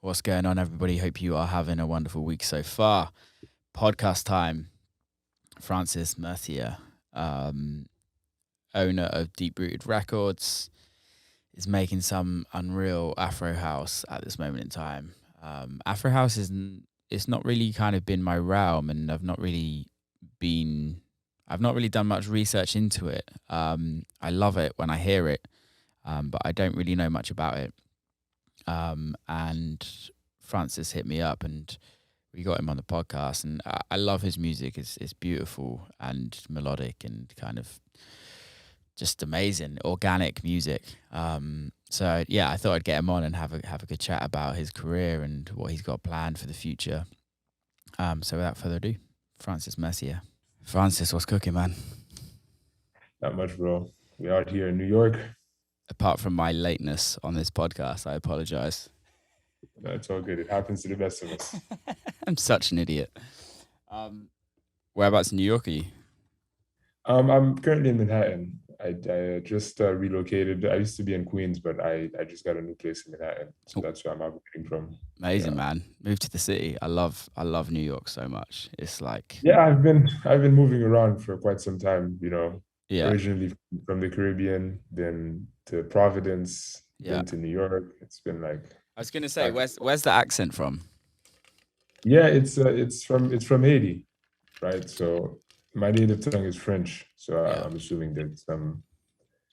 What's going on, everybody? Hope you are having a wonderful week so far. Podcast time. Francis Mercier, owner of Deep Rooted Records, is making some unreal Afro house at this moment in time. Afro house it's not really kind of been my realm, and I've not really done much research into it. I love it when I hear it, but I don't really know much about it. And Francis hit me up and we got him on the podcast, and I love his music. It's beautiful and melodic and kind of just amazing, organic music. So yeah, I thought I'd get him on and have a good chat about his career and what he's got planned for the future. So without further ado, Francis Mercier. Francis, what's cooking, man? Not much, bro. We out here in New York. Apart from my lateness on this podcast, I apologize. No, it's all good. It happens to the best of us. I'm such an idiot. Whereabouts in New York are you? I'm currently in Manhattan. I just relocated. I used to be in Queens, but I just got a new place in Manhattan, so that's where I'm operating from. Amazing, man. Moved to the city. I love New York so much. It's like, Yeah, I've been moving around for quite some time. yeah, Originally from the Caribbean, then to Providence, yeah. then to New York. It's been like I was gonna say, back. where's the accent from? Yeah, it's from Haiti, right? So my native tongue is French, so Yeah. I'm assuming there's some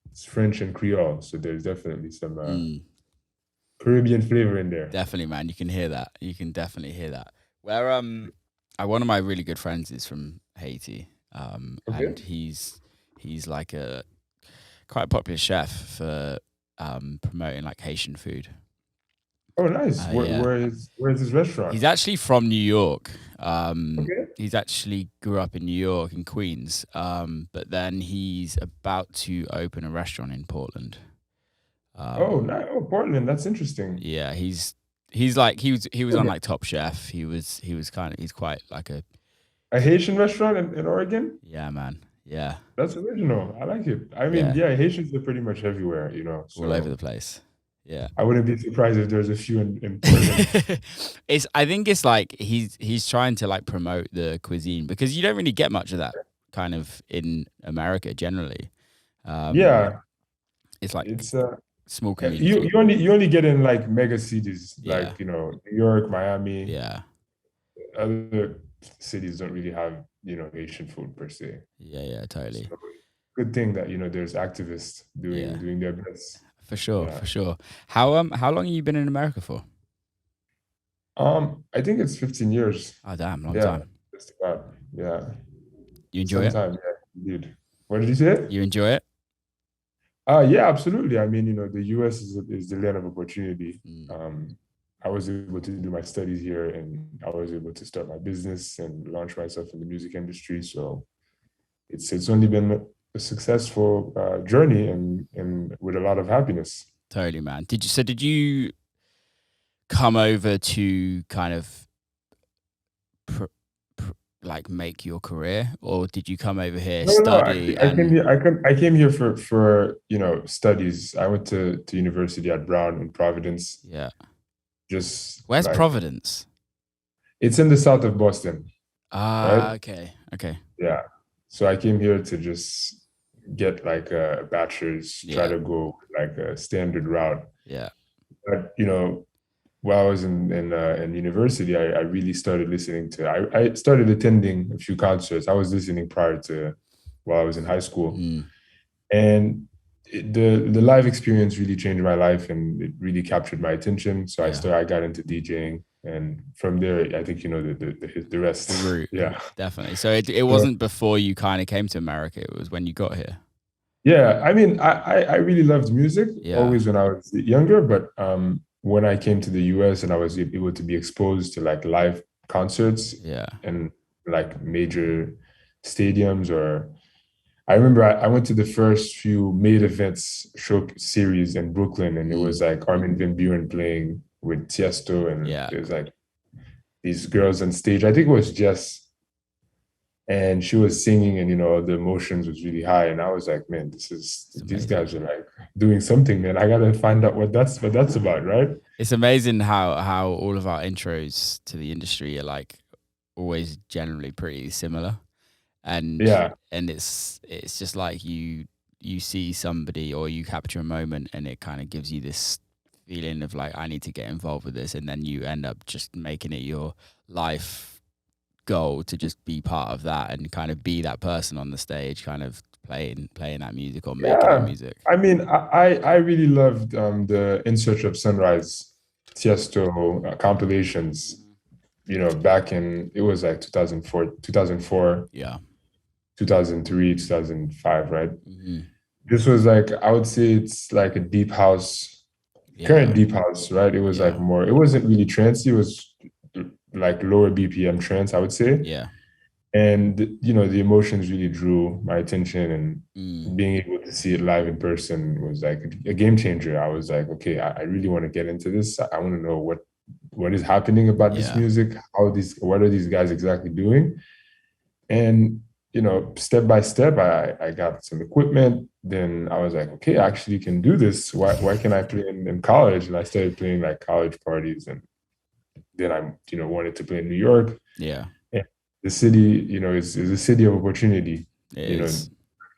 it's French and Creole, so there's definitely some Caribbean flavor in there. Definitely, man. You can hear that. You can definitely hear that. Where one of my really good friends is from Haiti. Okay. And he's like a quite popular chef for promoting like Haitian food. Oh, nice. Where, Yeah. where's his restaurant? He's actually from New York. Okay. He's actually grew up in New York, in Queens. But then he's about to open a restaurant in Portland. Oh, nice. Oh, Portland. That's interesting. Yeah, he's like he was on like Top Chef. He's quite like A Haitian restaurant in Oregon? yeah, man. Yeah, That's original. I like it. I mean, yeah, yeah, Haitians are pretty much everywhere, all over so the place. Yeah. I wouldn't be surprised if there's a few in Portland. I think it's like he's trying to like promote the cuisine because you don't really get much of that kind of in America generally. Yeah, It's like it's small you community. you only get in like mega cities Yeah, like New York, Miami. yeah, Other cities don't really have Asian food per se. yeah, totally. So good thing that there's activists Yeah, doing their best. for sure, Yeah. for sure. How long have you been in America for? I think it's 15 years. Oh, damn, long Yeah, time. just about. Yeah, You enjoy it? sometime. Yeah, indeed. What did you say? You enjoy it? Yeah, absolutely. I mean, the US is the land of opportunity. Mm. I was able to do my studies here, and I was able to start my business and launch myself in the music industry. So it's only been a successful journey and with a lot of happiness. Totally, man. Did you come over to kind of like make your career, or did you come over here No, study actually, I came and here. I came here for studies. I went to university at Brown in Providence. yeah? Just Where's like Providence? it's in the south of Boston, right? Ah, okay, okay, Yeah. So I came here to just get like a bachelor's, try yeah, to go like a standard route. yeah, But while I was in university, I really started listening to. I started attending a few concerts. I was listening prior to while I was in high school, mm, and the live experience really changed my life, and it really captured my attention. So yeah. I got into DJing, and from there, I think the rest. The route, Yeah. definitely. So it So, wasn't before you kind of came to America. It was when you got here. yeah, I mean, I really loved music Yeah, always when I was younger, but when I came to the US and I was able to be exposed to like live concerts yeah, and like major stadiums, or I remember I went to the first few made events show series in Brooklyn, and it was mm, like Armin van Buuren playing with Tiesto, and yeah, there's like these girls on stage. I think it was Jess and she was singing, and the emotions was really high, and I was like, man, It's these amazing. guys are like doing something, man. I gotta find out what that's about, right? It's amazing how all of our intros to the industry are like always generally pretty similar, and Yeah, it's just like you see somebody or you capture a moment and it kind of gives you this feeling of like I need to get involved with this, and then you end up just making it your life goal to just be part of that and kind of be that person on the stage, kind of playing that music or making that yeah. music. I mean, I really loved the In Search of Sunrise Tiesto compilations. Mhm. Back in, it was like 2004, Yeah. 2003, 2005, right? Hmm. This was like, I would say it's like a deep house, current Yeah. deep house, right? It was like Yeah. more, it wasn't really trance, it was like lower BPM trance, I would say. Yeah. And the emotions really drew my attention, Mm. and being able to see it live in person was like a game changer. I was like, okay, I really want to get into this. I want to know what is happening about this Yeah. music, what are these guys exactly doing. And step by step, I got some equipment. Then I was like, okay, I actually can do this. Why can I play in college? And I started playing like college parties, and then I wanted to play in New York. Yeah. And the city, is a city of opportunity. It You know, is.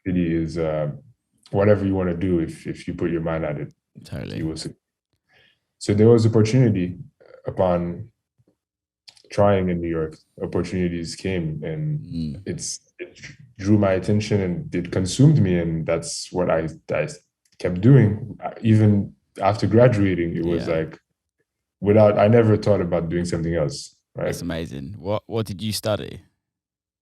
city is whatever you want to do. If you put your mind at it, Totally. you will see. So there was opportunity upon trying in New York. Opportunities came, and Mm. it drew my attention, and it consumed me, and that's what I kept doing. Even after graduating, it was Yeah. like, without, I never thought about doing something else, right? That's amazing. What did you study?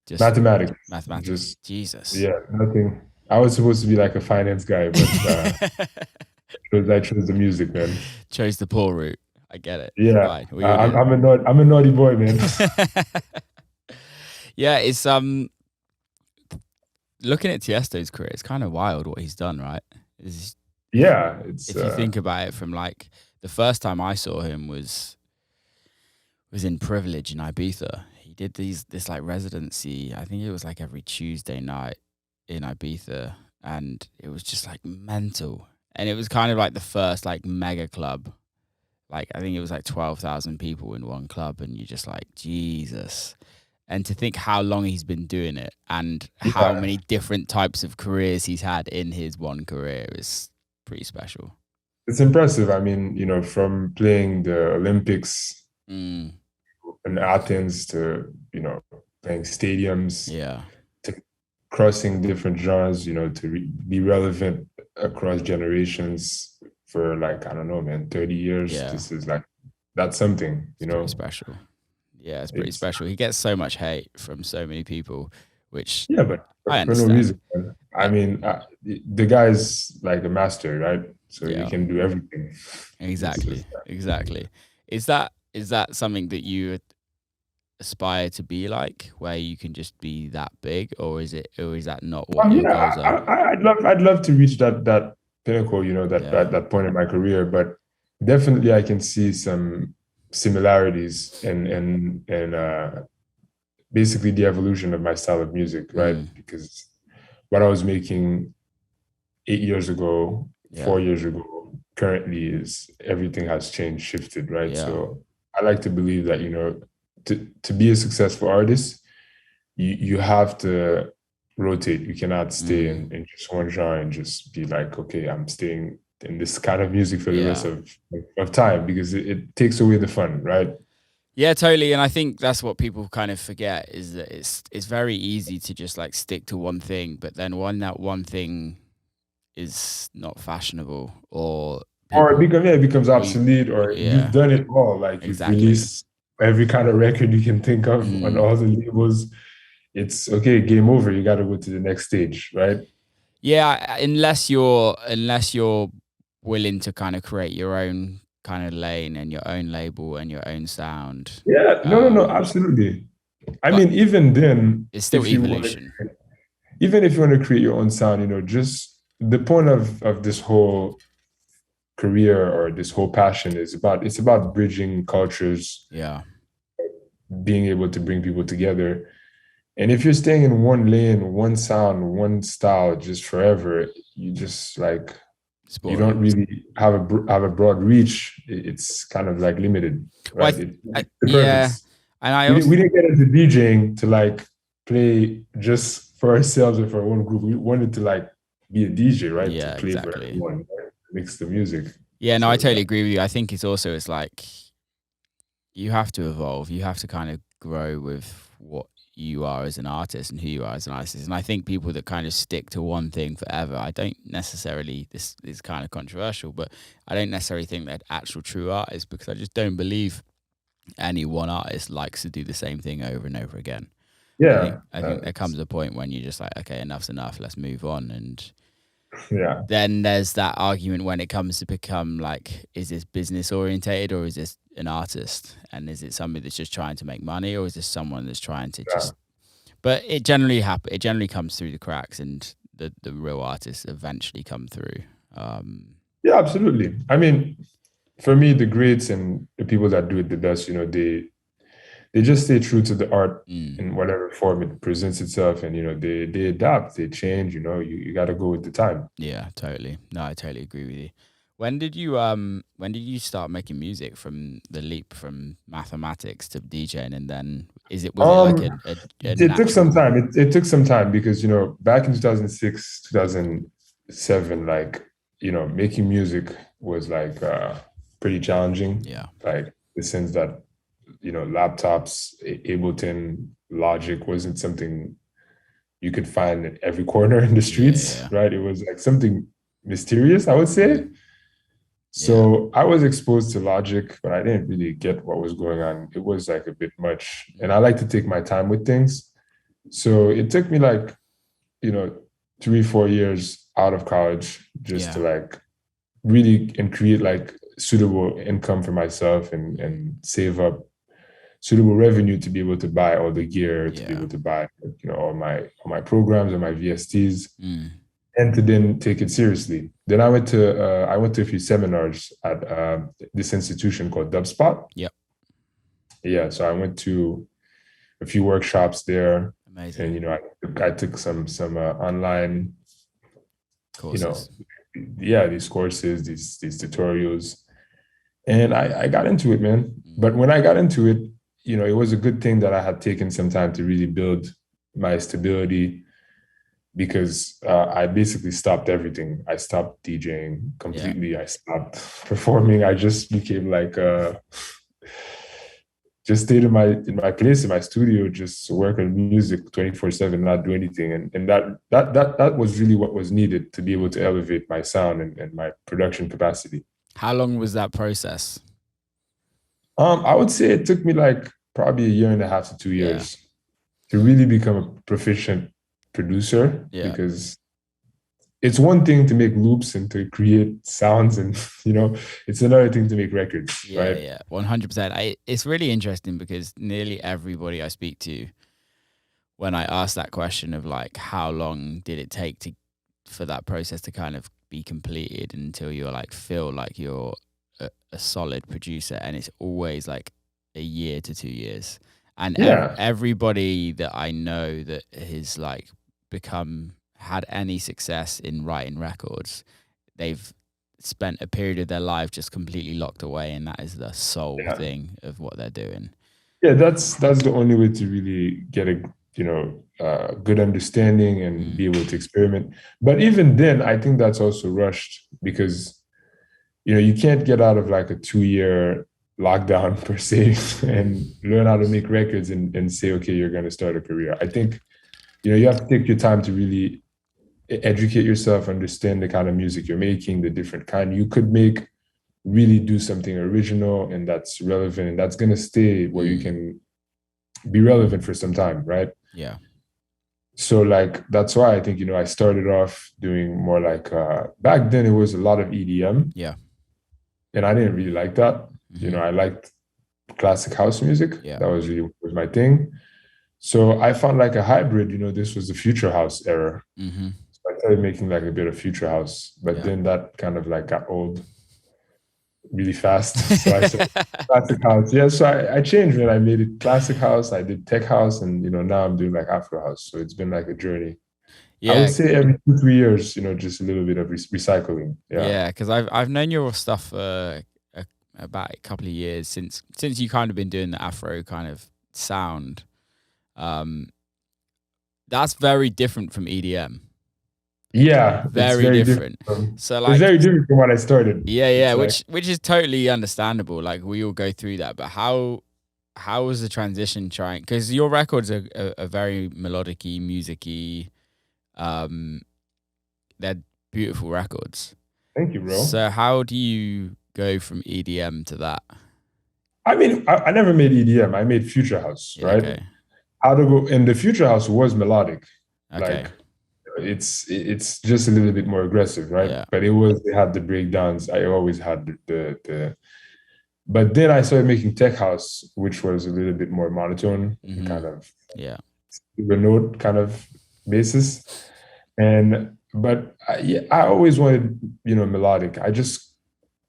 Just Mathematics, mathematics. just, Jesus. yeah, nothing. I was supposed to be like a finance guy, but I chose the music, man. Chose the poor route. I get it. It's Yeah, fine. We all do. I'm a naughty boy, man. Yeah, it's looking at Tiesto's career, it's kind of wild what he's done, right? Is Yeah, it's if you think about it from like the first time I saw him was in Privilege in Ibiza. He did this like residency. I think it was like every Tuesday night in Ibiza, and it was just like mental. And it was kind of like the first like mega club. Like I think it was like 12,000 people in one club, and you're just like Jesus. And to think how long he's been doing it and how yeah, many different types of careers he's had in his one career is pretty special. it's impressive. I mean, from playing the Olympics Mm, in Athens to playing stadiums, yeah, to crossing different genres, to be relevant across generations for, like, I don't know, man, 30 years. yeah, This is like, that's something, it's pretty special. Yeah, it's pretty It's special. He gets so much hate from so many people, which Yeah, but I for no understand. reason, man. I I, mean, the guy's like a master, right? So he yeah, can do everything. This is exactly, exactly. Is that something that you aspire to be like, where you can just be that big, or is that not what your Yeah, goals are? I'd love to reach that pinnacle, Yeah. that point in my career, but definitely I can see some similarities and basically the evolution of my style of music, right? Mm, Because what I was making 8 years ago, yeah. 4 years ago, currently is everything has changed, shifted, right? Yeah. So I like to believe that, to be a successful artist, you have to rotate. You cannot stay Mm, in just one genre and just be like, okay, I'm staying in this kind of music for the rest yeah. of time, because it takes away the fun, right? Yeah, totally. And I think that's what people kind of forget is that it's very easy to just like stick to one thing, but then when that one thing is not fashionable or Or people it becomes or you obsolete, or you've yeah, done it all. Like, you've exactly. released every kind of record you can think of on Mm. all the labels. It's okay, game over. You got to go to the next stage, right? Yeah, unless you're willing to kind of create your own kind of lane and your own label and your own sound. Yeah, no, Um, absolutely. I but mean, even then, it's still if you want to, evolution. even if you want to create your own sound, just the point of this whole career, or this whole passion, it's about bridging cultures, Yeah. being able to bring people together. And if you're staying in one lane, one sound, one style just forever, you just like It's you don't boring. really have a broad reach. It's kind of like limited, Well, right? It's the yeah, purpose. and I We also didn't get into DJing to like play just for ourselves or for our own group. We wanted to like be a DJ, right? To yeah, play for exactly. everyone, right? Mix the music. Yeah, no, I So yeah, totally agree with you. I think it's like you have to evolve. You have to kind of grow with what you are as an artist and who you are as an artist. And I think people that kind of stick to one thing forever, I don't necessarily, this is kind of controversial, but I don't necessarily think that actual true artists, because I just don't believe any one artist likes to do the same thing over and over again. yeah, I think there comes a point when you're just like, okay, enough's enough, let's move on. And yeah, then there's that argument when it comes to become like, is this business orientated or is this an artist? And is it somebody that's just trying to make money, or is this someone that's trying to yeah. just, but it generally it generally comes through the cracks, and the real artists eventually come through. Yeah, absolutely. I mean, for me, the greats and the people that do it the best, they just stay true to the art mm, in whatever form it presents itself, and they adapt, they change. You got to go with the time. yeah, totally. No, I totally agree with you. When did you start making music, from the leap from mathematics to DJing, and then was it like a It took some natural? time. It took some time because back in 2006, 2007, like making music was like pretty challenging. Yeah. Like the sense that laptops, Ableton, Logic wasn't something you could find in every corner in the Yeah, streets, yeah. right? It was like something mysterious, I would Mm, say. yeah. So I was exposed to Logic, but I didn't really get what was going on. It was like a bit much. And I Mm, like to take my time with things. So it took me like, you know, 3, 4 years out of college just to yeah. like really and create like suitable income for myself and save up suitable revenue to be able to buy all the gear, to be Yeah. able to buy, all my programs and my VSTs, Mm, and to then take it seriously. Then I went to a few seminars at this institution called Dubspot. yep. Yeah, so I went to a few workshops there, and Amazing I took some online, you know, courses. yeah, these courses, these tutorials, and I got into it, man. Mm, But when I got into it, it was a good thing that I had taken some time to really build my stability, because I basically stopped everything. I stopped DJing yeah. completely. I stopped performing. I just became like just stayed in my place in my studio, just work on music 24/7, not do anything. And that was really what was needed to be able Mm. to elevate my sound and my production capacity. How long was that process? I would say it took me like probably a year and a half to two Yeah. years to really become a proficient producer, Yeah. because it's one thing to make loops and to create sounds, and it's another thing to make records, Yeah, right? yeah, 100%. It's really interesting because nearly everybody I speak to, when I ask that question of like, how long did it take for that process to kind of be completed until you're like, feel like you're a solid producer, and it's always like a year to 2 years. And Yeah, everybody that I know that has like had any success in writing records, they've spent a period of their life just completely locked away, and that is the sole yeah, thing of what they're doing. yeah. That's the only way to really get a good understanding and be Mm, able to experiment. But even then, I think that's also rushed, because you can't get out of like a 2 year lockdown per se and learn how to make records and say, okay, you're going to start a career. I think you have to take your time to really educate yourself, understand the kind of music you're making, the different kind you could make, really do something original and that's relevant and that's going to stay where you mm, can be relevant for some time, right? yeah. So like that's why I think I started off doing more like back then it was a lot of EDM, Yeah. and I didn't really like that. Hmm. I liked classic house music. Yeah. That was my thing. So I found like a hybrid. This was the future house era. Hmm. So I started making like a bit of future house, but Yeah. then that kind of like got old. really fast. So I said classic house. Yeah, so I changed when I made it classic house. I did tech house, and now I'm doing like Afro house. So it's been like a journey. I would Yeah, say every 2, 3 years, just a little bit of recycling. Yeah. yeah, because I've known your stuff for about a couple of years since you kind of been doing the Afro kind of sound. Um, that's very different from EDM. Yeah, it's Very very different. different. So It's like, very different from when I started. yeah, yeah, It's like, which is totally understandable. Like we all go through that, but how was the transition trying? Because your records are very melodic-y, music-y. Um, they're beautiful records. thank you, bro. So how do you go from EDM to that? I mean, I never made EDM. I made future house, Yeah, right? okay, How to go, and the future house was melodic. okay, Like it's just a little bit more aggressive, right? yeah, But it had the breakdowns. I always had the but then I started making tech house, which was a little bit more monotone and mm-hmm. kind of Yeah, the note kind of basis. And but yeah, I always wanted, melodic. I just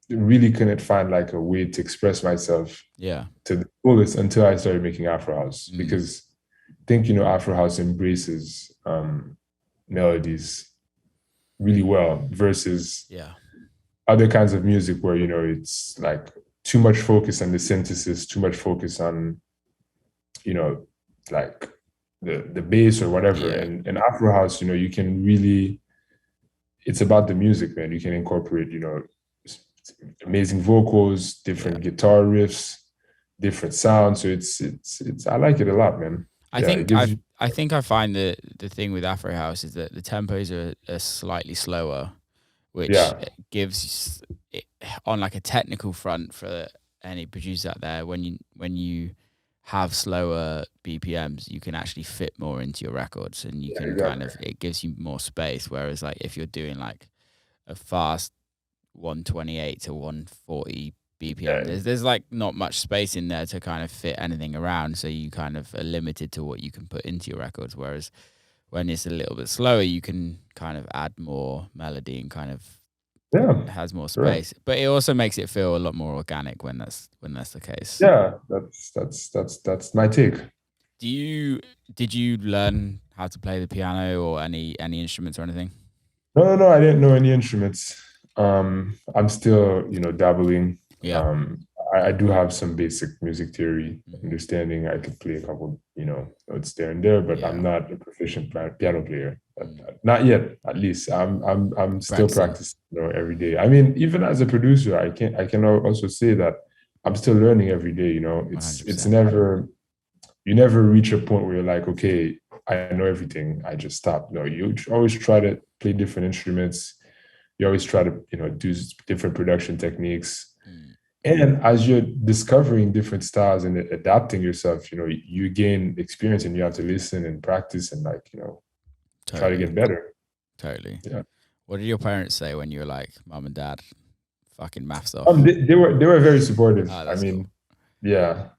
really couldn't find like a way to express myself yeah, to the fullest until I started making Afro House, mm, because I think Afro House embraces melodies really well versus yeah, other kinds of music where it's like too much focus on the synthesis, too much focus on you know like the bass or whatever. yeah, And Afro House, you can really, it's about the music, man. You can incorporate amazing vocals, yeah. different guitar riffs, different sounds. So it's I like it a lot, man. I Yeah, it think gives you. I think I find the thing with Afro House is that the tempos are slightly slower, which Yeah, gives on like a technical front for any producer out there when you have slower BPMs, you can actually fit more into your records and you yeah, can kind exactly. of it gives you more space. Whereas like if you're doing like a fast 128 to 140 BPM. Yeah, There's like not much space in there to kind of fit anything around, so you kind of are limited to what you can put into your records. Whereas when it's a little bit slower, you can kind of add more melody and kind of yeah, has more sure. space. But it also makes it feel a lot more organic when that's the case. Yeah, that's my take. Do you did you learn how to play the piano or any instruments or anything? No, no, no, I didn't know any instruments. I'm still, dabbling. Yeah. Um, I do have some basic music theory Hmm. understanding. I could play a couple, notes there and there, but I'm Yeah. not a proficient piano player. Mm. Not yet, at least. I'm still Practicing. practicing, every day. I mean, even as a producer, I can also say that I'm still learning every day. It's 100%. never, you never reach a point where you're like, okay, I know everything. I just stop. No, you always try to play different instruments. You always try to, do different production techniques. Mm. And as you're discovering different styles and adapting yourself, you gain experience and you have to listen and practice and like, try to Totally. get better. Totally. Yeah. What did your parents say when you were like, "Mom and Dad, fucking maths off"? They were very supportive. Oh, I that's cool. mean, yeah,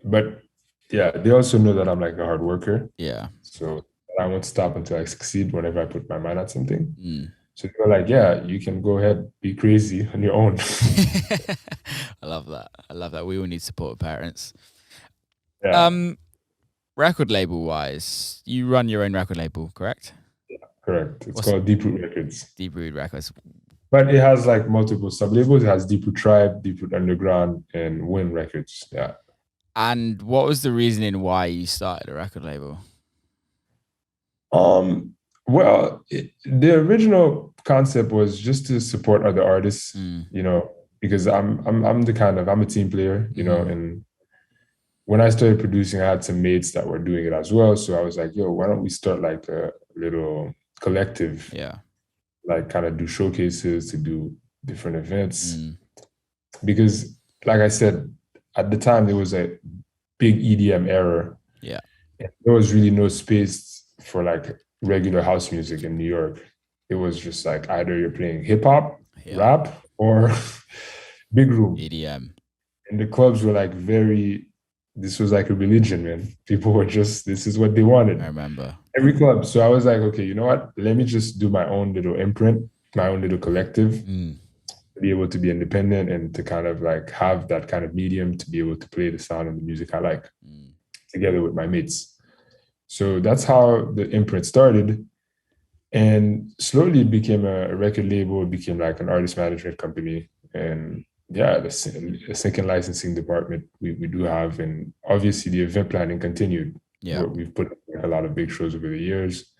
but yeah, they also know that I'm like a hard worker. Yeah. So I won't stop until I succeed whenever I put my mind at something. Mm. So they're like, yeah, you can go ahead, be crazy on your own. I love that. I love that. We all need supportive parents. Yeah, Um, record label wise, you run your own record label, correct? correct. It's What's called Deep Root Records. Deep Root Records? But it has like multiple sub labels. It has Deep Root Tribe, Deep Root Underground, and Win Records. Yeah. And what was the reasoning why you started a record label? Um, well, the original concept was just to support other artists, Mm. because I'm a team player, Mm-hmm. and when I started producing, I had some mates that were doing it as well. So I was like, yo, why don't we start like a little collective, Yeah. like kind of do showcases to do different events? Mm. Because, like I said, at the time, there was a big EDM era. Yeah. And there was really no space for like regular house music in New York. It was just like either you're playing hip hop, Yeah. rap, or big room. EDM. And the clubs were like this was like a religion, man. People were just, this is what they wanted. I remember. Every club. So I was like, okay, you know what? Let me just do my own little imprint, my own little collective. Mm. to be able to be independent and to kind of like have that kind of medium to be able to play the sound and the music I like together with my mates. So that's how the imprint started. And slowly it became a record label, it became like an artist management company. And yeah, the sync and licensing department we do have. And obviously the event planning continued. Yeah. We've put a lot of big shows over the years.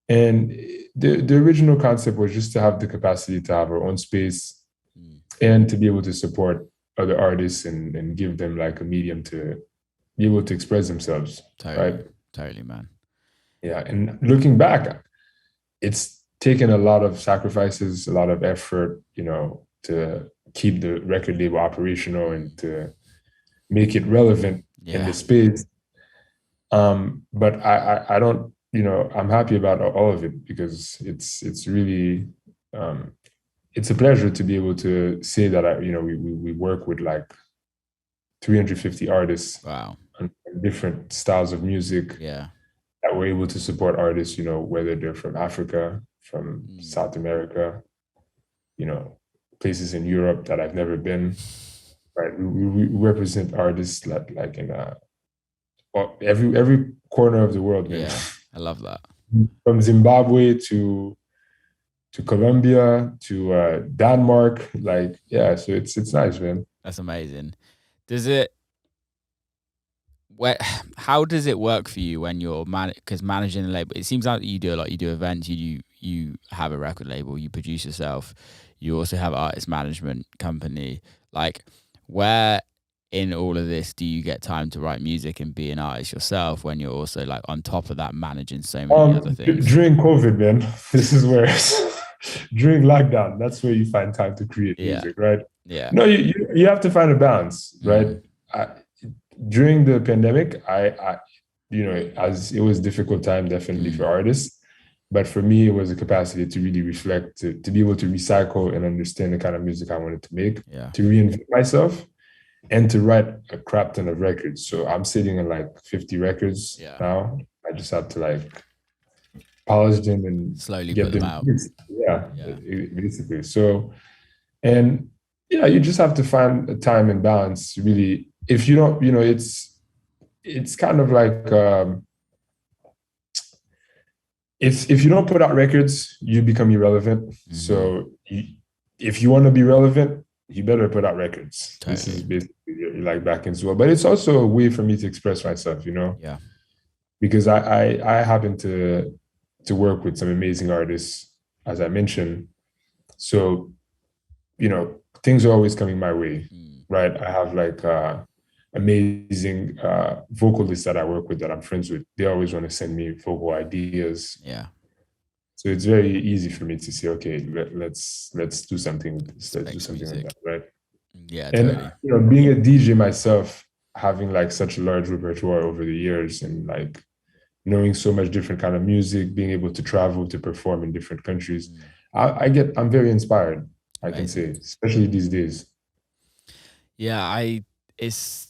And the original concept was just to have the capacity to have our own space and to be able to support other artists and give them like a medium to be able to express themselves. Totally. Right? Totally, man. Yeah. And looking back, it's taken a lot of sacrifices, a lot of effort, you know, to keep the record label operational and to make it relevant in the space. But I don't, you know, I'm happy about all of it because it's really it's a pleasure to be able to say that you know, we work with like 350 artists. Wow. On different styles of music. Yeah. That we're able to support artists, you know, whether they're from Africa, from South America, you know, places in Europe that I've never been. Right, we represent artists like in every corner of the world. Man. Yeah, I love that. From Zimbabwe to Colombia to Denmark, like yeah. So it's nice, man. That's amazing. How does it work for you when you're because managing a label? It seems like you do a lot. You do events. You have a record label. You produce yourself. You also have artist management company. Like, where in all of this do you get time to write music and be an artist yourself when you're also like on top of that managing so many other things? During COVID, man, this is where during lockdown, that's where you find time to create music, right? Yeah. No, you have to find a balance, right? During the pandemic, I you know, as it was a difficult time definitely for artists, but for me it was a capacity to really reflect, to be able to recycle and understand the kind of music I wanted to make, to reinvent myself, and to write a crap ton of records. So I'm sitting on like 50 records now. I just have to like polish them and slowly get them out. Yeah, basically. So, and yeah, you just have to find a time and balance. Really, if you don't, you know, it's kind of like if you don't put out records, you become irrelevant. So if you want to be relevant, you better put out records. Totally. This is basically like back in school, but it's also a way for me to express myself, you know? Yeah. Because I happen to work with some amazing artists, as I mentioned. So, you know, things are always coming my way, right? I have like amazing vocalists that I work with that I'm friends with. They always want to send me vocal ideas. Yeah. So it's very easy for me to say, okay, let's do something. Let's do something like that, right? Yeah, and totally. You know, being a DJ myself, having like such a large repertoire over the years, and like knowing so much different kind of music, being able to travel to perform in different countries, I'm very inspired. I can say, especially these days. Yeah, it's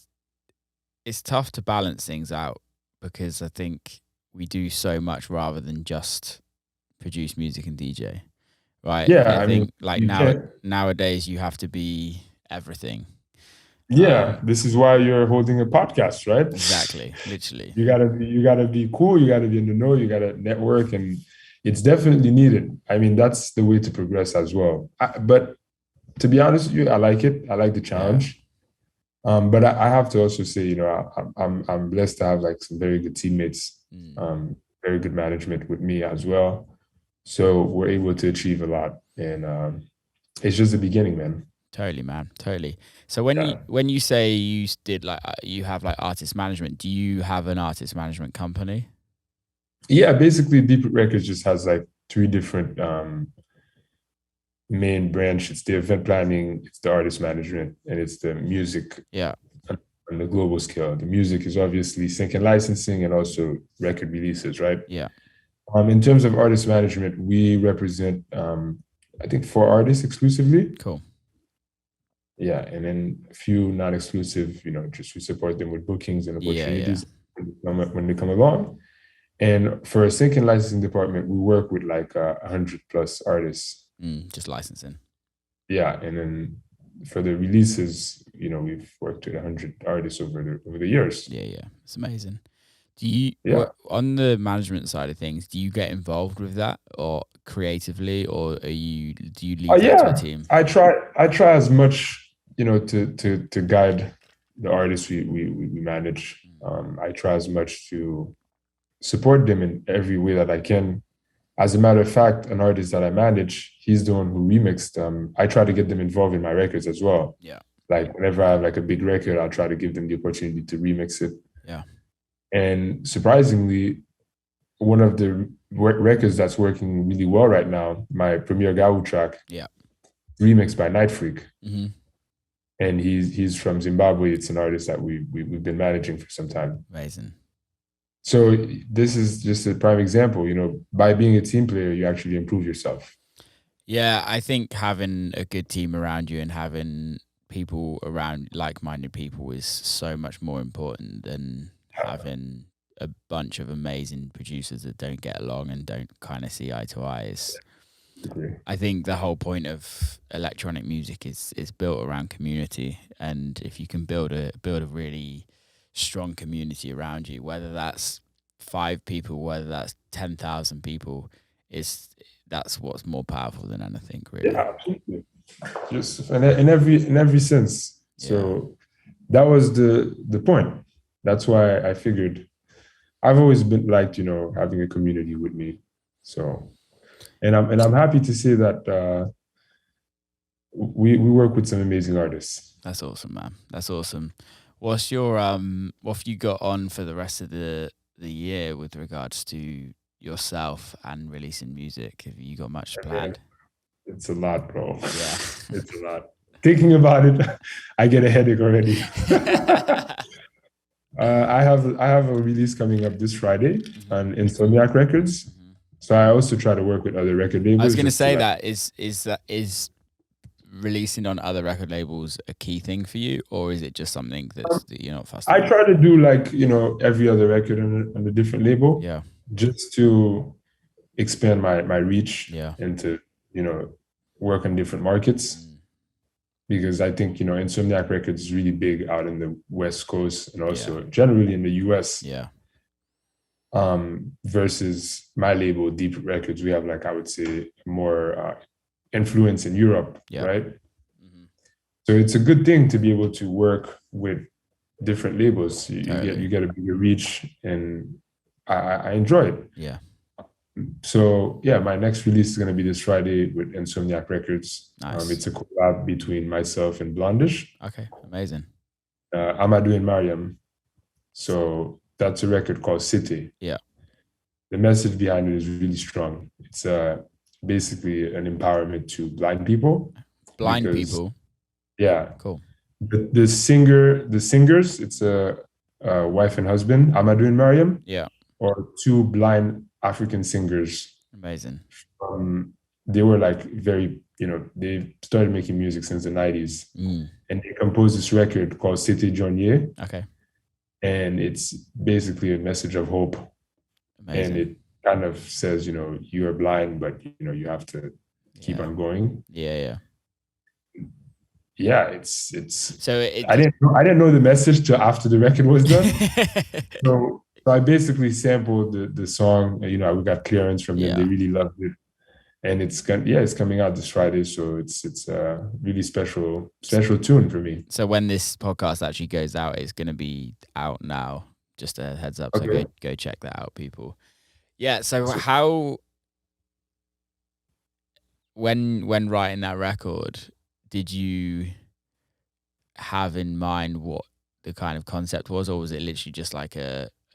tough to balance things out because I think we do so much rather than just produce music and DJ, right? Yeah, I think like nowadays you have to be everything. Yeah, this is why you're holding a podcast, right? Exactly, literally. You gotta be cool. You gotta be in the know. You gotta network, and it's definitely needed. I mean, that's the way to progress as well. But to be honest with you, I like it. I like the challenge. Yeah. But I have to also say, you know, I'm blessed to have like some very good teammates, very good management with me as well. So we're able to achieve a lot, and it's just the beginning, man. Totally, man. Totally. So when you say you did like you have like artist management, do you have an artist management company? Yeah, basically, Deep Records just has like 3 different main branches. It's the event planning, it's the artist management, and it's the music. Yeah. On the global scale, the music is obviously sync and licensing, and also record releases, right? Yeah. In terms of artist management, we represent I think 4 artists exclusively. Cool. Yeah, and then a few non-exclusive, you know, just we support them with bookings and opportunities when they come along. And for a sync and licensing department, we work with like 100+ artists. Just licensing. yeah, and then for the releases, we've worked with 100 artists over the years. Yeah. It's amazing. Do you Yeah. on the management side of things? Do you get involved with that, or creatively, or do you leave that to a Yeah. team? I try as much, to guide the artists we manage. I try as much to support them in every way that I can. As a matter of fact, an artist that I manage, he's the one who remixed them. I try to get them involved in my records as well. Yeah, Like whenever I have like a big record, I'll try to give them the opportunity to remix it. yeah. And surprisingly, one of the records that's working really well right now, my Premier Gawu track, Yeah. remixed by Night Freak. Mm-hmm. And he's from Zimbabwe. It's an artist that we've been managing for some time. Amazing. So this is just a prime example. By being a team player, you actually improve yourself. Yeah, I think having a good team around you and having people around, like-minded people, is so much more important than having a bunch of amazing producers that don't get along and don't kind of see eye to eye. Agree. I think the whole point of electronic music is built around community, and if you can build a really strong community around you, whether that's 5 people, whether that's 10,000 people, that's what's more powerful than anything, really. Yeah, absolutely. Just in every sense. So that was the point. That's why I figured I've always been liked, having a community with me. So, and I'm happy to say that we work with some amazing artists. That's awesome, man. That's awesome. What's your what have you got on for the rest of the year with regards to yourself and releasing music? Have you got much planned? It's a lot, bro. Yeah. It's a lot. Thinking about it, I get a headache already. I have a release coming up this Friday on Insomniac Records. So I also try to work with other record labels. I was going to say that is releasing on other record labels a key thing for you, or is it just something that you're not fussed about? I try to do like every other record on a different label. Yeah. Just to expand my reach. Yeah. And to work on different markets. Because I think Insomniac Records is really big out in the West Coast and also generally in the US. Yeah. Versus my label, Deep Records, we have like I would say more influence in Europe, right? Mm-hmm. So it's a good thing to be able to work with different labels. You get a bigger reach, and I enjoy it. Yeah. So yeah, my next release is gonna be this Friday with Insomniac Records. Nice. It's a collab between myself and Blondish. Okay, amazing. Amadou and Mariam. So that's a record called City. Yeah. The message behind it is really strong. It's basically an empowerment to blind people. Blind people. Yeah. Cool. The singers, it's a wife and husband, Amadou and Mariam. Yeah. Or 2 blind African singers. Amazing. They were like very, they started making music since the 90s. And they composed this record called C'était Journée. Okay. And it's basically a message of hope. Amazing. And it kind of says, you are blind, but you have to keep on going. Yeah. Yeah, it's so I didn't know the message till after the record was done. So I basically sampled the song. We got clearance from them. They really loved it, and it's coming out this Friday. So it's a really special tune for me. So when this podcast actually goes out, it's going to be out now. Just a heads up. So go check that out, people. Yeah. So how when writing that record, did you have in mind what the kind of concept was, or was it literally just like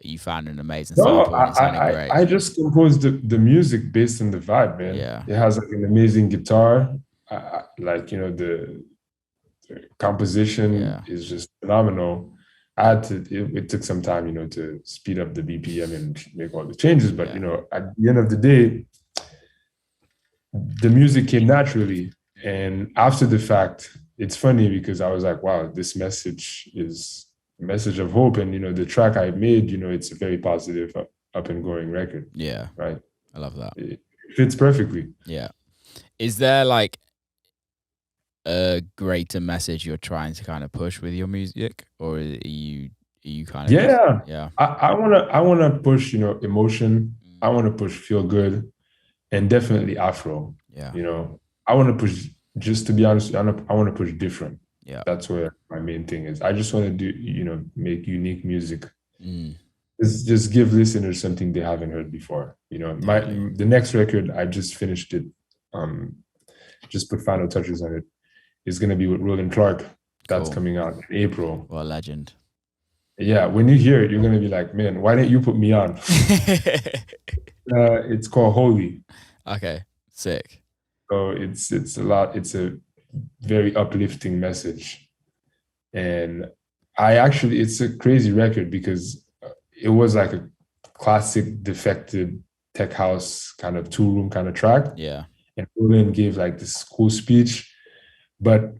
you found an amazing sample and it sounded great? I just composed the music based on the vibe, man. Yeah. It has like an amazing guitar. The composition is just phenomenal. It took some time, to speed up the BPM and make all the changes. But, at the end of the day, the music came naturally. And after the fact, it's funny because I was like, wow, this message is a message of hope. And, the track I made, it's a very positive, up and going record. Yeah. Right. I love that. It fits perfectly. Yeah. Is there like, a greater message you're trying to kind of push with your music, or are you kind of just Yeah, yeah? I wanna push, emotion. I Mm. want to push feel good, and definitely Afro. Yeah, You know, I want to push. Just to be honest, I want to push different. yeah, That's where my main thing is. I just want to do, make unique music. mm, Just give listeners something they haven't heard before. totally. The next record I just finished it. Um, just put final touches on it. It's gonna be with Roland Clarke. That's Cool. coming out in April. What a legend. Yeah, when you hear it, you're gonna be like, man, why didn't you put me on? It's called Holy. Okay, sick. So it's a lot. It's a very uplifting message, and it's a crazy record because it was like a classic defected tech house kind of two-room kind of track, Yeah, and Roland gave like this cool speech, but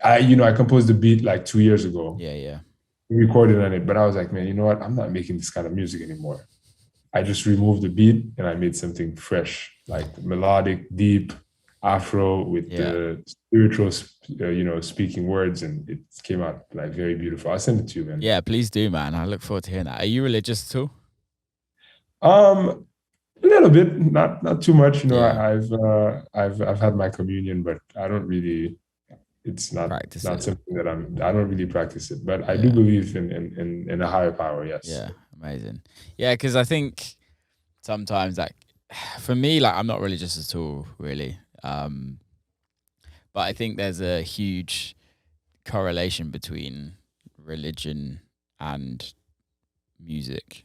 I composed the beat like 2 years ago, yeah, yeah. recorded on it, but I was like, man, you know what? I'm not making this kind of music anymore. I just removed the beat and I made something fresh, like melodic, deep, Afro with Yeah. the spiritual, speaking words, and it came out like very beautiful. I'll send it to you, man. Yeah, please do, man. I look forward to hearing that. Are you religious at all? Um, a little bit, not too much. Yeah, I've had my communion, but I don't really. It's practice not it. something that I don't really practice it, but I do Yeah, believe in a higher power. Yes. yeah, amazing. Yeah, because I think sometimes, like, for me, like, I'm not religious at all, really. But I think there's a huge correlation between religion and music,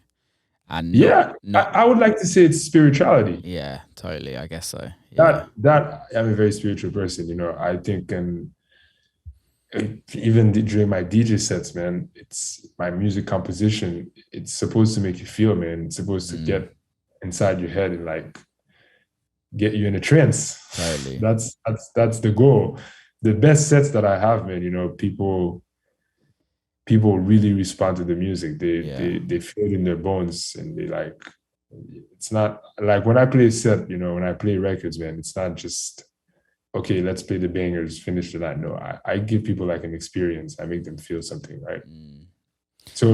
and Yeah, not. I would like to say it's spirituality. Yeah, totally. I guess so. Yeah. That I'm a very spiritual person. I think, and even during my DJ sets, man, it's my music composition. It's supposed to make you feel, man. It's supposed to Mm, get inside your head and like get you in a trance. totally. That's the goal. The best sets that I have, man, people really respond to the music. They Yeah. they feel it in their bones, and they like. It's not like when I play a set, when I play records, man. It's not just okay. Let's play the bangers, finish the night. No, I give people like an experience. I make them feel something, right? Mm, So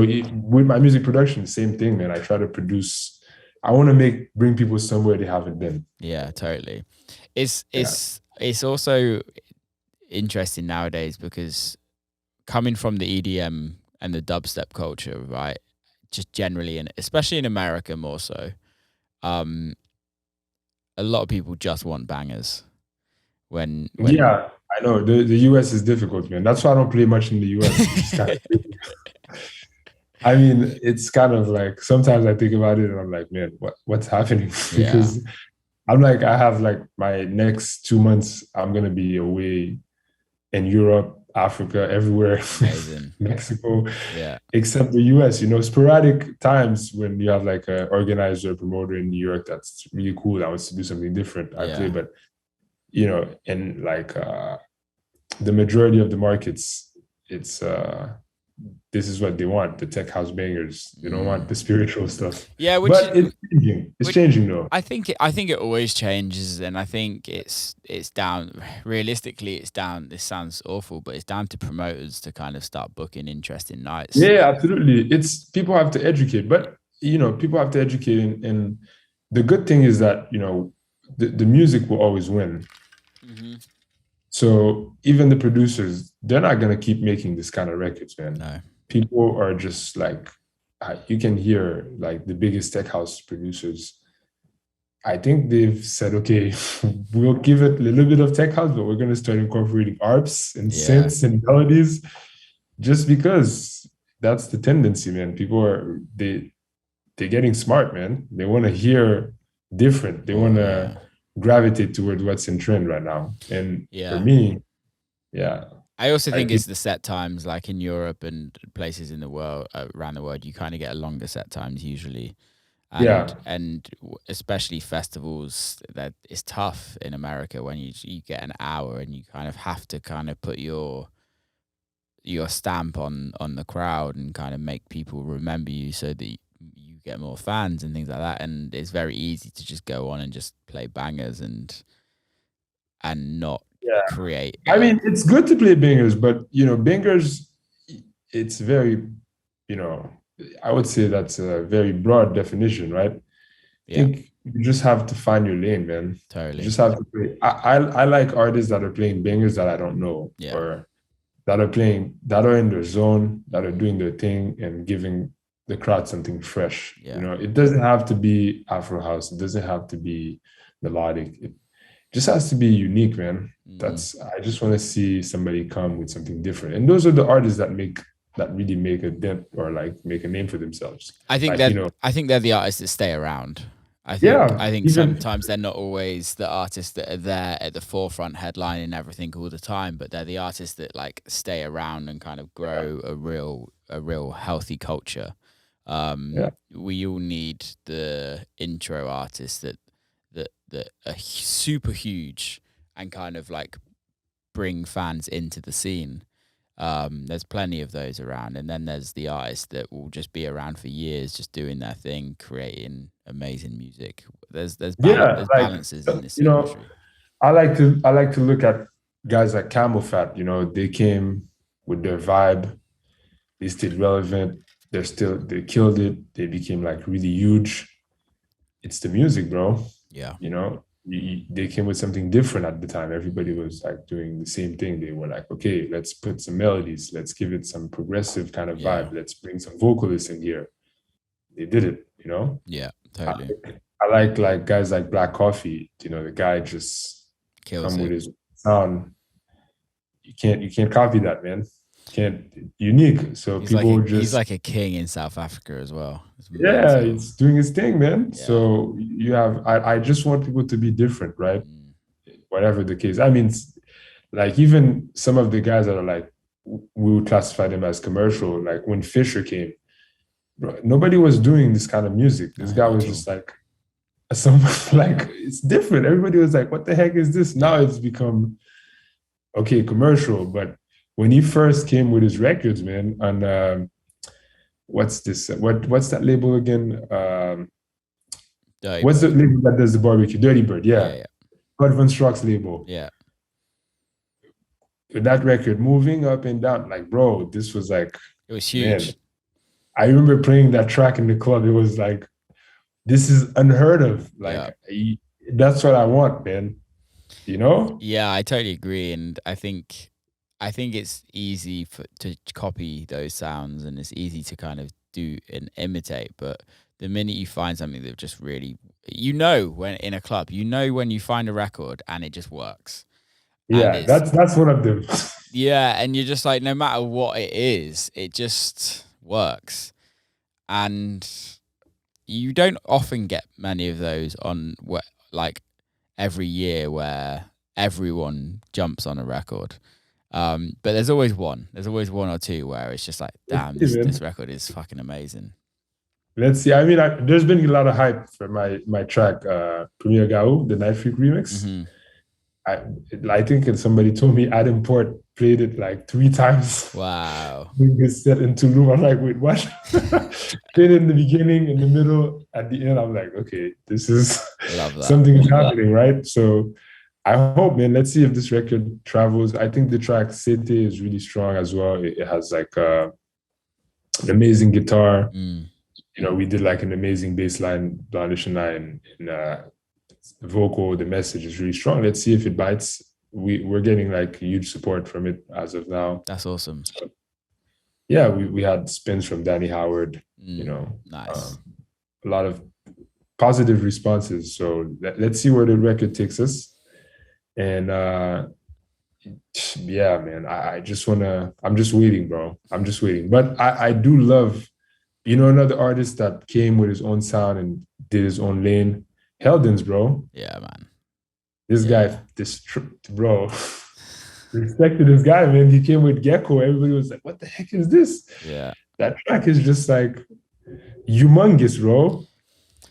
with my music production, same thing, man. I try to produce. I want to bring people somewhere they haven't been. yeah, totally. It's Yeah, it's it's also interesting nowadays because coming from the EDM and the dubstep culture, right? Just generally, and especially in America more so, um, a lot of people just want bangers. When yeah. I know the US is difficult, man. That's why I don't play much in the US, which is kind of. I mean, it's kind of like sometimes I think about it and I'm like, man, what's happening? yeah, Because I'm like, I have like my next 2 months, I'm gonna be away in Europe, Africa, everywhere, amazing. Mexico, Yeah, except the US. Sporadic times when you have like an organizer, promoter in New York, that's really cool. I wants to do something different. I play, yeah, but and like the majority of the markets, it's this is what they want, the tech house bangers. They don't want mm. the spiritual stuff. Yeah. But it's changing. It's Which changing though. I think it always changes, and I think it's down. Realistically, it's down. This sounds awful, but it's down to promoters to kind of start booking interesting nights. Yeah, absolutely. It's people have to educate, but people have to educate, and the good thing is that the music will always win. Hmm. So even the producers, they're not gonna keep making this kind of records, man. No. People are just like, you can hear like the biggest tech house producers. I think they've said, okay, we'll give it a little bit of tech house, but we're gonna start incorporating arps and Yeah. synths and melodies, just because that's the tendency, man. People they're getting smart, man. They want to hear different. They want Oh to yeah. gravitate towards what's in trend right now. And for Yeah. me, yeah, I also I think think it's the set times, like in Europe and places in the world, around the world. You kind of get a longer set times usually, and yeah, especially festivals. That it's tough in America when you get an hour and you kind of have to kind of put your stamp on the crowd and kind of make people remember you so that you get more fans and things like that. And it's very easy to just go on and just play bangers and not create. I mean, it's good to play bangers, but bangers, it's very, you know, I would say that's a very broad definition, right? I Yeah, think you just have to find your lane, man. You totally. just have to play. I like artists that are playing bangers that I don't know, Yeah. or that are in their zone, that are doing their thing and giving the crowd something fresh. Yeah. It doesn't have to be Afro house. It doesn't have to be melodic. It just has to be unique, man. I just want to see somebody come with something different. And those are the artists that really make a dent or like make a name for themselves. I think Like, I think they're the artists that stay around. yeah, I think even sometimes they're not always the artists that are there at the forefront headlining everything all the time, but they're the artists that like stay around and kind of grow a real healthy culture. yeah, We all need the intro artists that are super huge and kind of like bring fans into the scene. There's plenty of those around, and then there's the artists that will just be around for years, just doing their thing, creating amazing music. There's yeah. Like, balances in this you know, industry. I like to look at guys like Camel Fat. They came with their vibe. They stayed relevant. They killed it. They became like really huge. It's the music, bro. Yeah, They came with something different at the time. Everybody was like doing the same thing. They were like, okay, let's put some melodies. Let's give it some progressive kind of yeah, vibe. Let's bring some vocalists in here. They did it. yeah, I, totally I like guys like Black Coffee. The guy just kills come with it. his sound. You can't copy that, man. Can't unique. So people He's just like a king in South Africa as well. It's yeah, mental. it's doing its thing, man. Yeah. So you have I just want people to be different, right? Mm. Whatever the case. I mean, like even some of the guys that are like we would classify them as commercial, like when Fisher came, bro, nobody was doing this kind of music. No, This guy not was at all. just like some like it's different. Everybody was like, what the heck is this? Now Yeah. it's become okay, commercial. But when he first came with his records, man, on what's this? What's that label again? Dirty What's the Bird. label that does the barbecue? Dirty Bird, yeah. Yeah, Bud Von Strock's label. yeah, With that record moving up and down, like, bro, this was like, it was man, huge. I remember playing that track in the club. It was like, this is unheard of. Yeah. Like, that's what I want, man. You know? Yeah, I totally agree, and I think it's easy to copy those sounds, and it's easy to kind of do and imitate. But the minute you find something that just really, when in a club, when you find a record and it just works, and Yeah, that's one of them. yeah, and you're just like, no matter what it is, it just works, and you don't often get many of those on like every year where everyone jumps on a record. But there's always one. There's always one or two where it's just like, damn, this record is fucking amazing. Let's see. I mean, there's been a lot of hype for my track, Premier Gao, the Night Freak remix. Mm-hmm. I think somebody told me Adam Port played it like 3 times. Wow. Doing his set in Tulum. I'm like, wait, what? Played it in the beginning, in the middle, at the end. I'm like, okay, this is something is happening, right? So I hope, man. Let's see if this record travels. I think the track Sete is really strong as well. It has like an amazing guitar. Mm. We did like an amazing bass line, Blondish and I, and the vocal, the message is really strong. Let's see if it bites. We're getting like huge support from it as of now. That's awesome. So, yeah, we had spins from Danny Howard. Nice. A lot of positive responses. So let's see where the record takes us. And yeah, man, I'm just waiting, bro. I'm just waiting. But I do love, another artist that came with his own sound and did his own lane, Heldens, bro. Yeah, man. This guy, bro, respected this guy, man. He came with Gecko. Everybody was like, what the heck is this? Yeah. That track is just like humongous, bro.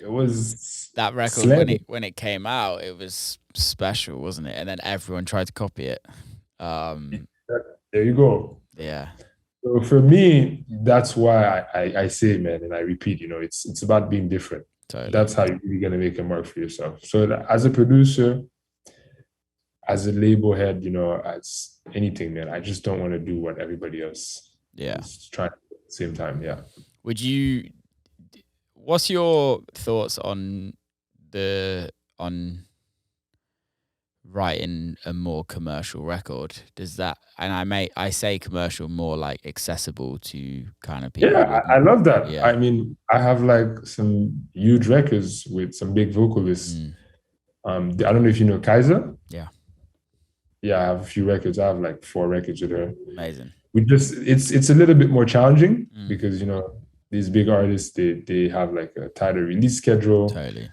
It was that record when it came out, it was special, wasn't it? And then everyone tried to copy it. There you go. Yeah. So for me, that's why I say, man, and I repeat, it's about being different. Totally. That's how you're really gonna make a mark for yourself. So as a producer, as a label head, as anything, man, I just don't want to do what everybody else is trying to do at the same time. Yeah. What's your thoughts on on writing a more commercial record? Does that, and I say commercial, more like accessible to kind of people? Yeah, I love that. Yeah. I mean, I have like some huge records with some big vocalists. I don't know if you know Kaiser. Yeah. Yeah, I have a few records. I have like 4 records with her. Amazing. It's a little bit more challenging because these big artists, they have like a tighter release schedule. Totally.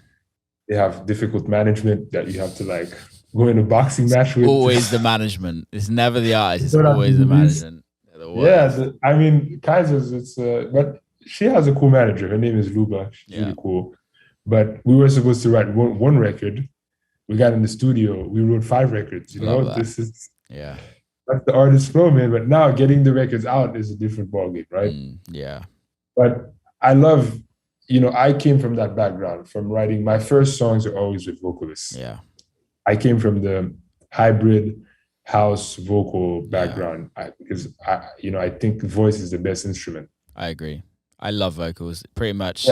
They have difficult management that you have to like go in a boxing match with. Always the management. It's never the artist. It's always the management. Yeah, I mean Kaiser's. But she has a cool manager. Her name is Luba. She's really cool. But we were supposed to write one record. We got in the studio. We wrote 5 records. This is that's the artist flow, man. But now getting the records out is a different ballgame, right? Yeah. But I love, I came from that background, from writing. My first songs are always with vocalists. Yeah. I came from the hybrid house vocal background because I think voice is the best instrument. I agree. I love vocals. Pretty much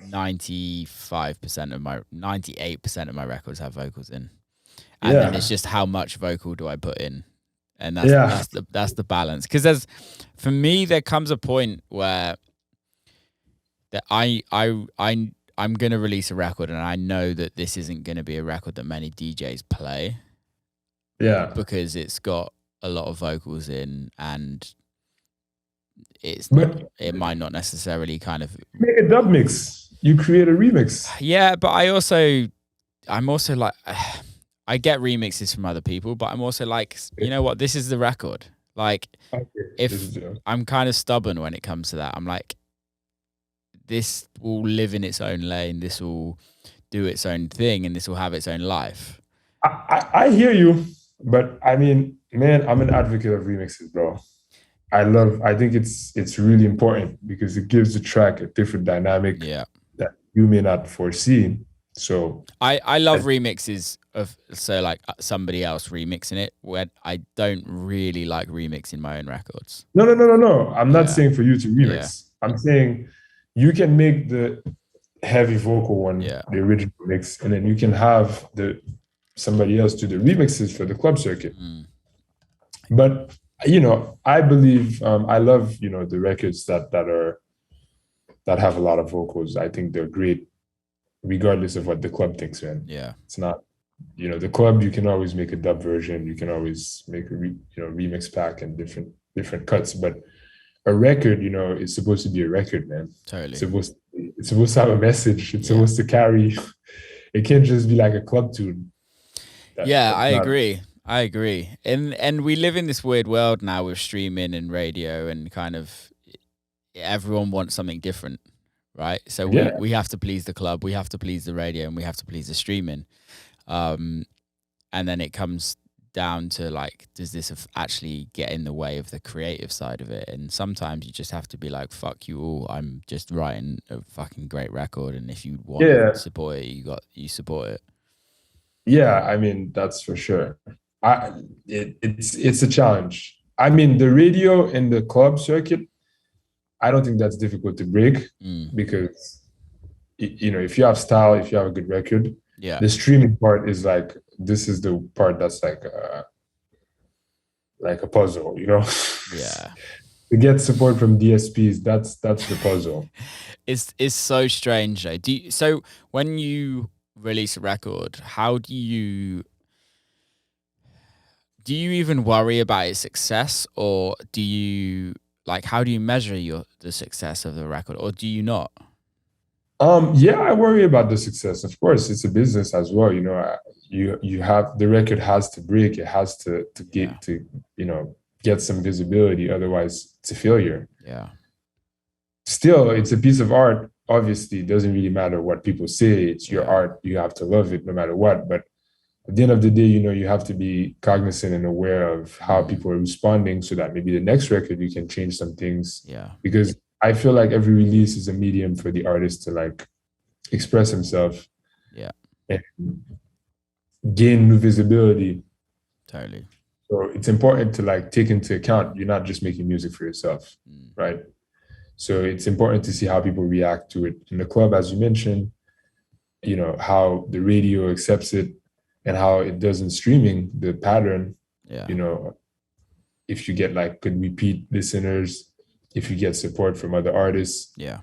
98% of my records have vocals in. And then it's just how much vocal do I put in? And that's the balance. Because for me, there comes a point where that I'm gonna release a record and I know that this isn't gonna be a record that many DJs play. Yeah. Because it's got a lot of vocals in and it might not necessarily kind of make a dub mix. You create a remix. Yeah, but I'm also like I get remixes from other people, but I'm also like, you know what, this is the record. Like if I'm kind of stubborn when it comes to that, I'm like, this will live in its own lane, this will do its own thing, and this will have its own life. I hear you, but I mean, man, I'm an advocate of remixes, bro. I think it's really important because it gives the track a different dynamic that you may not foresee. So I love remixes of like somebody else remixing it, where I don't really like remixing my own records. No. I'm not saying for you to remix. I'm saying you can make the heavy vocal one, the original mix, and then you can have somebody else do the remixes for the club circuit. But I believe I love the records that have a lot of vocals. I think they're great, regardless of what the club thinks, man. Yeah, it's not the club. You can always make a dub version. You can always make a remix pack and different cuts. But a record, is supposed to be a record, man. Totally. It's supposed to have a message. It's supposed to carry. It can't just be like a club tune. I agree. And we live in this weird world now with streaming and radio, and kind of everyone wants something different, right? So we have to please the club, we have to please the radio, and we have to please the streaming. And then it comes down to like, does this actually get in the way of the creative side of it? And sometimes you just have to be like, fuck you all, I'm just writing a fucking great record, and if you want to support it, you support it. Yeah, I mean, that's for sure. It's a challenge. I mean, the radio and the club circuit, I don't think that's difficult to break because if you have style, if you have a good record, the streaming part is like, this is the part that's like a puzzle, to get support from DSPs, that's the puzzle. It's so strange though. So when you release a record, how do you even worry about its success, or do you how do you measure the success of the record, or do you not? I worry about the success. Of course, it's a business as well. You have, the record has to break. It has to get some visibility. Otherwise, it's a failure. Yeah. Still, it's a piece of art. Obviously, it doesn't really matter what people say. It's your art. You have to love it no matter what. But at the end of the day, you have to be cognizant and aware of how people are responding, so that maybe the next record you can change some things. Yeah. Because I feel like every release is a medium for the artist to like express himself. Yeah. And gain new visibility. Totally. So it's important to like take into account you're not just making music for yourself, right? So it's important to see how people react to it in the club, as you mentioned, you know, how the radio accepts it and how it does in streaming, the pattern, Yeah. you know, if you get like good repeat listeners, if you get support from other artists, Yeah.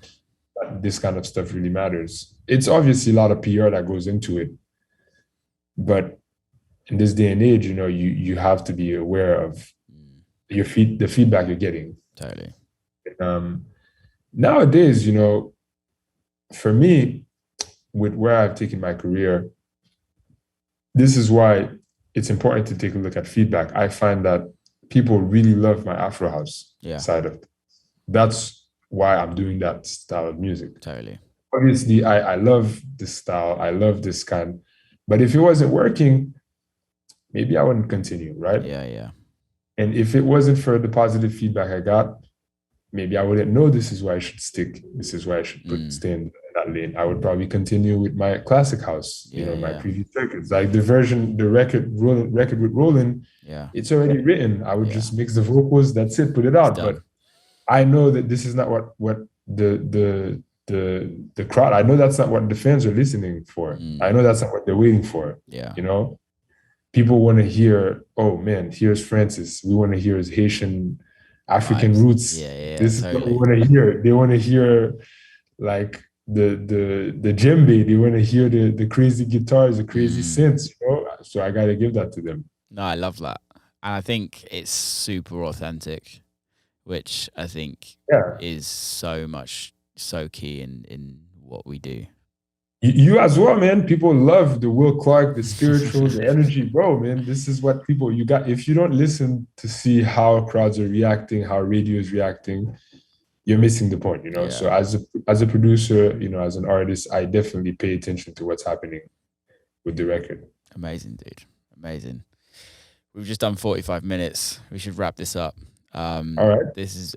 this kind of stuff really matters. It's obviously a lot of PR that goes into it, but in this day and age, you know, you have to be aware of the feedback you're getting. Totally. Nowadays, you know, for me, with where I've taken my career, this is why it's important to take a look at feedback. I find that people really love my Afro house side of it. That's why I'm doing that style of music. Totally. Obviously, I love this style. I love this kind. But if it wasn't working, maybe I wouldn't continue, right? Yeah, yeah. And if it wasn't for the positive feedback I got, maybe I wouldn't know this is where I should stick. This is where I should stay in that lane. I would probably continue with my classic house, you know, my previous records. Like the record with Roland, it's already written. I would just mix the vocals, that's it, put it out. But I know that this is not what the crowd, I know that's not what the fans are listening for. I know that's not what they're waiting for. Yeah. You know? People want to hear, oh man, here's Francis. We want to hear his Haitian African roots. This is what we want to hear. They want to hear like the djembe. They want to hear the crazy guitars, the crazy synths, you know? So I gotta give that to them. No, I love that. And I think it's super authentic, which I think is so key in what we do. You as well, man. People love the Will Clarke, the spiritual, the energy, bro, man. This is what people, you got. If you don't listen to see how crowds are reacting, how radio is reacting, you're missing the point, you know? So as a producer, you know, as an artist, I definitely pay attention to what's happening with the record. Amazing, dude. Amazing. We've just done 45 minutes. We should wrap this up. All right. This is,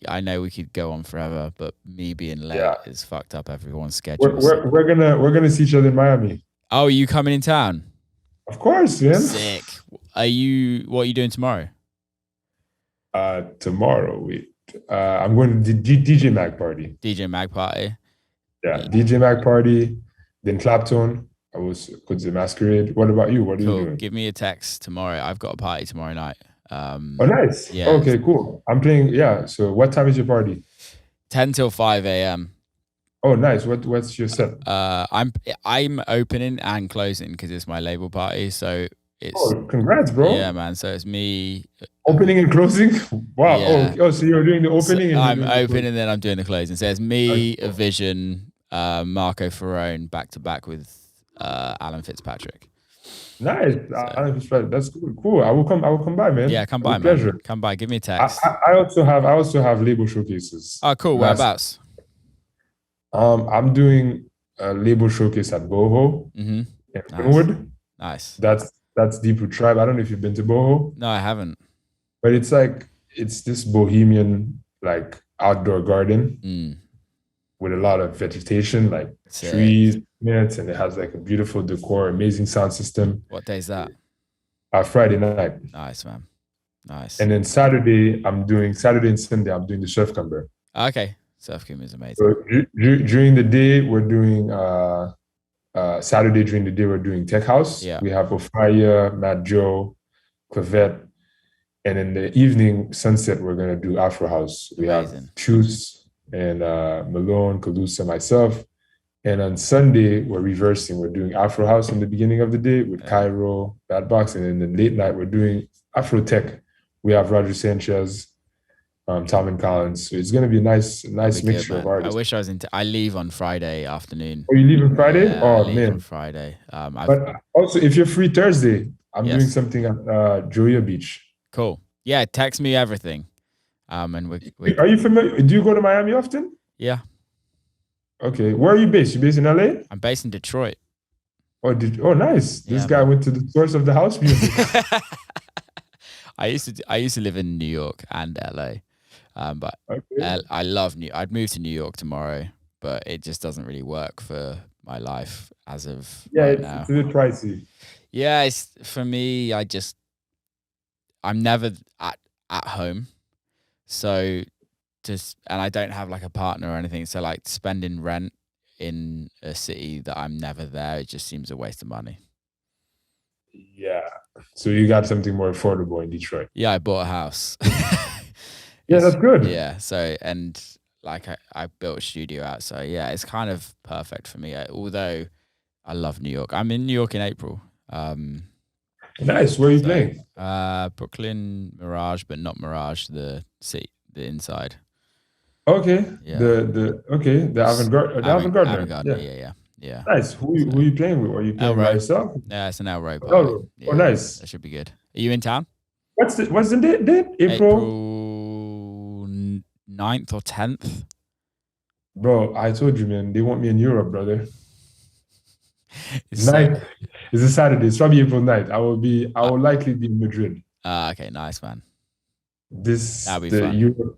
I know we could go on forever, but me being late is fucked up everyone's schedule. We're gonna see each other in Miami. Oh, are you coming in town? Of course, man. Sick. What are you doing tomorrow? Tomorrow, I'm going to the DJ Mag party. DJ Mag party. Yeah, DJ Mag party. Then Clapton. I was with the Masquerade. What about you? What are you doing? Give me a text tomorrow. I've got a party tomorrow night. Oh, nice. Yeah. Okay, cool. I'm playing. Yeah. So, what time is your party? 10 till 5 a.m. Oh, nice. What's your set? I'm opening and closing because it's my label party. So it's. Oh, congrats, bro. Yeah, man. So it's me. Opening and closing. Wow. Yeah. Oh, so you're doing the opening. So I'm opening and then I'm doing the closing. So it's me, A Vision, Marco Ferrone, back to back with Alan Fitzpatrick. Nice. That's cool. I will come by, man. Yeah, come by, man. Pleasure. Come by. Give me a text. I also have label showcases. Oh, cool. Whereabouts? I'm doing a label showcase at Boho in Greenwood. Nice. That's Deep Root Tribe. I don't know if you've been to Boho. No, I haven't. But it's this bohemian like outdoor garden with a lot of vegetation, like trees, minutes, and it has like a beautiful decor, amazing sound system. What day is that? Friday night. Nice, man. Nice. And then Saturday and Sunday, I'm doing the Surf Cumber. Okay. Surf Cumber is amazing. So during the day, we're doing Saturday during the day, we're doing Tech House. Yeah. We have Ofaya, Matt Joe, Clavette. And in the evening, sunset, we're gonna do Afro House. We have Chus and Malone, Calusa, myself. And on Sunday, we're reversing. We're doing Afro House in the beginning of the day with Cairo, Bad Box. And in the late night, we're doing Afro Tech. We have Roger Sanchez, Tom and Collins. So it's going to be a nice mixture of artists. I wish I was I leave on Friday afternoon. Oh, you leave on Friday? Yeah, oh, I leave man. on Friday. But also, if you're free Thursday, I'm doing something at Joya Beach. Cool. Yeah, text me everything. And we Are you familiar? Do you go to Miami often? Yeah. Okay, where are you based? You based in LA? I'm based in Detroit. Oh, nice. This guy went to the source of the house music. I used to live in New York and LA, but I love I'd move to New York tomorrow, but it just doesn't really work for my life as of Yeah, right it's now. a bit pricey. Yeah, it's for me. I'm never at home, so and I don't have like a partner or anything. So like spending rent in a city that I'm never there, it just seems a waste of money. Yeah. So you got something more affordable in Detroit. Yeah, I bought a house. Yeah, that's good. Yeah. So and like I built a studio out. So yeah, it's kind of perfect for me. Although I love New York. I'm in New York in April. Nice. Where are you playing? Brooklyn Mirage, but not Mirage, the city, the inside. Okay. Yeah. The avant garde. Avant-garde, Yeah. yeah. Nice. Who are So you playing with? Are you playing by Elroy. yourself? Yeah, it's an Elroy party. Oh, Yeah, nice. that should be good. Are you in town? What's the date? April? April 9th or 10th? Bro, I told you, man. They want me in Europe, brother. It's so, Ninth is a Saturday. It's probably April 9th. I uh, will likely be in Madrid. okay, nice, man. That'll be The fun.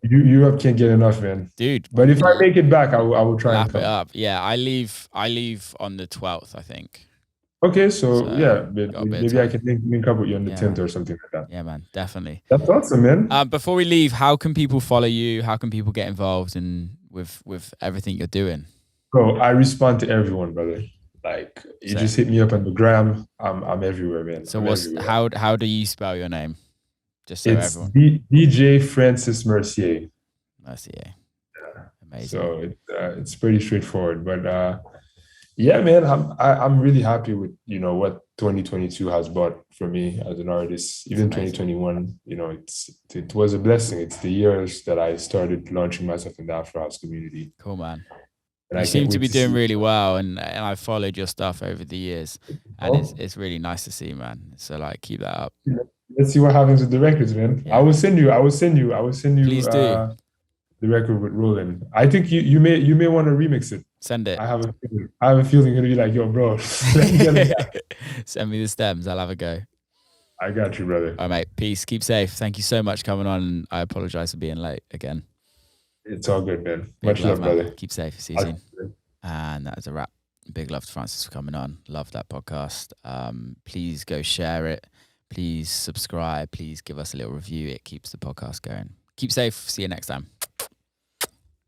Europe can't get enough, man. Dude, But if I make it back, I will try and lap it come. up. Yeah, I leave on the 12th, I think. Okay, so yeah, got a bit of maybe I time. can link up with you on the Yeah, 10th man. or something like that. Yeah, man, definitely. That's awesome, man. Before we leave, how can people follow you? How can people get involved with everything you're doing? Bro, I respond to everyone, brother. Like you Same. just hit me up on the gram. I'm everywhere, man. So I'm everywhere. how do you spell your name? Just so It's everyone. DJ Francis Mercier. Mercier. Amazing. So it's pretty straightforward, but yeah, man, I'm really happy with what 2022 has brought for me as an artist. Even 2021, it was a blessing. It's the years that I started launching myself in the Afro house community. Cool, man. And you seem to be doing really well, and I followed your stuff over the years, and it's really nice to see, man. So like, keep that up. Let's see what happens with the records, man. Yeah. I will send you. Please do. The record with Roland. I think you may want to remix it. Send it. I have a feeling you're gonna be like, yo, bro. Send me the stems. I'll have a go. I got you, brother. All right, mate. Peace. Keep safe. Thank you so much for coming on. I apologize for being late again. It's all good, man. Much love, brother. Keep safe. See you soon. And that is a wrap. Big love to Francis for coming on. Love that podcast. Please go share it. Please subscribe. Please give us a little review. It keeps the podcast going. Keep safe. See you next time.